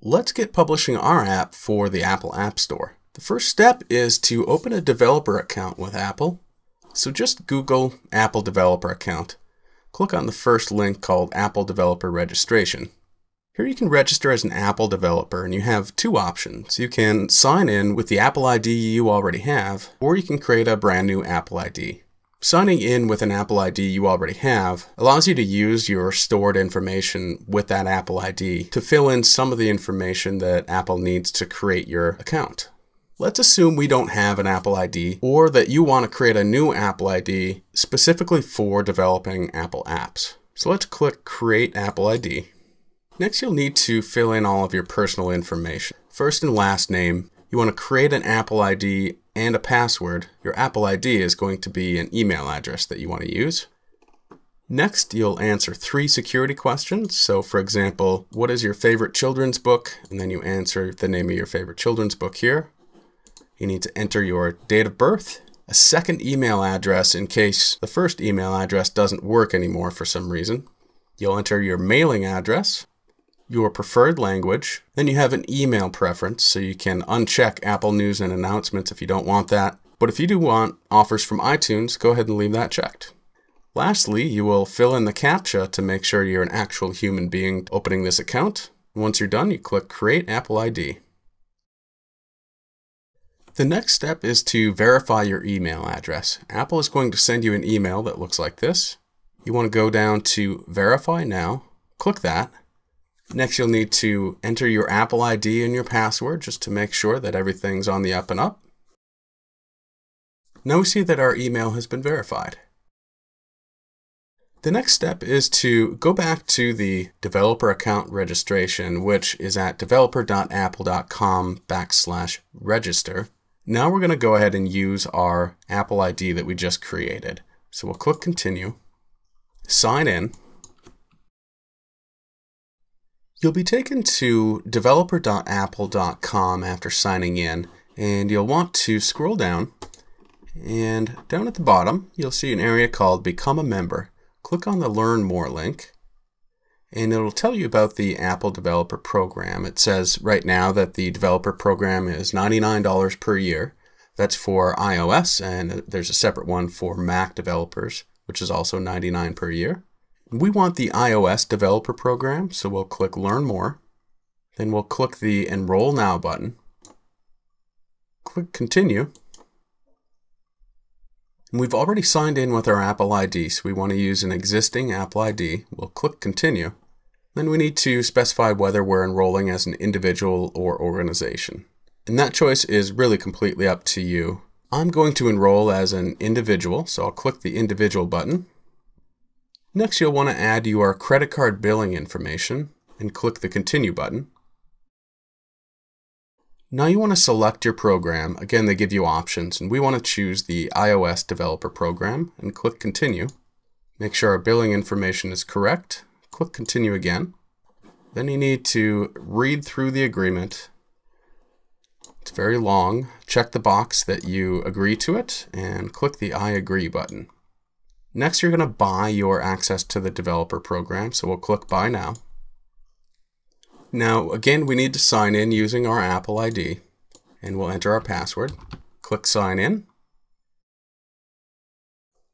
Let's get publishing our app for the Apple App Store. The first step is to open a developer account with Apple. So just Google Apple Developer Account. Click on the first link called Apple Developer Registration. Here you can register as an Apple developer, and you have two options. You can sign in with the Apple ID you already have, or you can create a brand new Apple ID. Signing in with an Apple ID you already have allows you to use your stored information with that Apple ID to fill in some of the information that Apple needs to create your account. Let's assume we don't have an Apple ID, or that you want to create a new Apple ID specifically for developing Apple apps. So let's click Create Apple ID. Next, you'll need to fill in all of your personal information. First and last name. You want to create an Apple ID and a password. Your Apple ID is going to be an email address that you want to use. Next, you'll answer 3 security questions. So for example, what is your favorite children's book? And then you answer the name of your favorite children's book here. You need to enter your date of birth, a second email address in case the first email address doesn't work anymore for some reason. You'll enter your mailing address, your preferred language, then you have an email preference, so you can uncheck Apple News and announcements if you don't want that. But if you do want offers from iTunes, go ahead and leave that checked. Lastly, you will fill in the CAPTCHA to make sure you're an actual human being opening this account. Once you're done, you click Create Apple ID. The next step is to verify your email address. Apple is going to send you an email that looks like this. You want to go down to Verify Now, click that. Next, you'll need to enter your Apple ID and your password just to make sure that everything's on the up and up. Now we see that our email has been verified. The next step is to go back to the developer account registration, which is at developer.apple.com/register. Now we're going to go ahead and use our Apple ID that we just created. So we'll click Continue, sign in. You'll be taken to developer.apple.com after signing in, and you'll want to scroll down, and down at the bottom you'll see an area called Become a Member. Click on the Learn More link, and it'll tell you about the Apple Developer Program. It says right now that the developer program is $99 per year. That's for iOS, and there's a separate one for Mac developers, which is also $99 per year. We want the iOS developer program, so we'll click Learn More. Then we'll click the Enroll Now button. Click Continue. And we've already signed in with our Apple ID, so we want to use an existing Apple ID. We'll click Continue. Then we need to specify whether we're enrolling as an individual or organization. And that choice is really completely up to you. I'm going to enroll as an individual, so I'll click the Individual button. Next, you'll want to add your credit card billing information and click the Continue button. Now you want to select your program. Again, they give you options, and we want to choose the iOS developer program and click Continue. Make sure our billing information is correct. Click Continue again. Then you need to read through the agreement. It's very long. Check the box that you agree to it and click the I agree button. Next, you're going to buy your access to the developer program, so we'll click Buy Now. Now, again, we need to sign in using our Apple ID, and we'll enter our password. Click Sign In.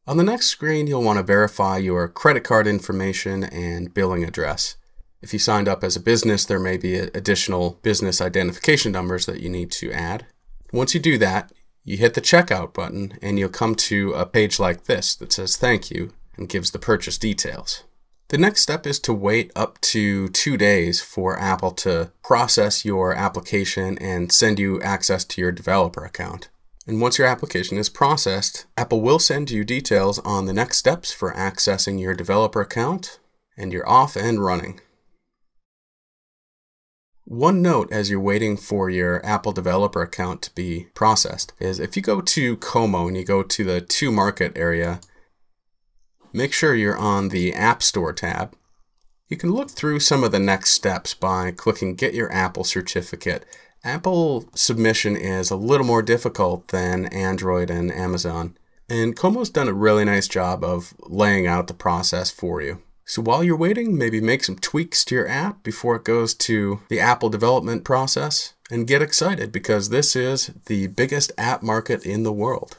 On the next screen, you'll want to verify your credit card information and billing address. If you signed up as a business, there may be additional business identification numbers that you need to add. Once you do that, you hit the Checkout button, and you'll come to a page like this that says Thank You and gives the purchase details. The next step is to wait up to 2 days for Apple to process your application and send you access to your developer account. And once your application is processed, Apple will send you details on the next steps for accessing your developer account, and you're off and running. One note as you're waiting for your Apple developer account to be processed is if you go to Como and you go to the To Market area, make sure you're on the App Store tab. You can look through some of the next steps by clicking Get Your Apple Certificate. Apple submission is a little more difficult than Android and Amazon, and Como's done a really nice job of laying out the process for you. So while you're waiting, maybe make some tweaks to your app before it goes to the Apple development process, and get excited because this is the biggest app market in the world.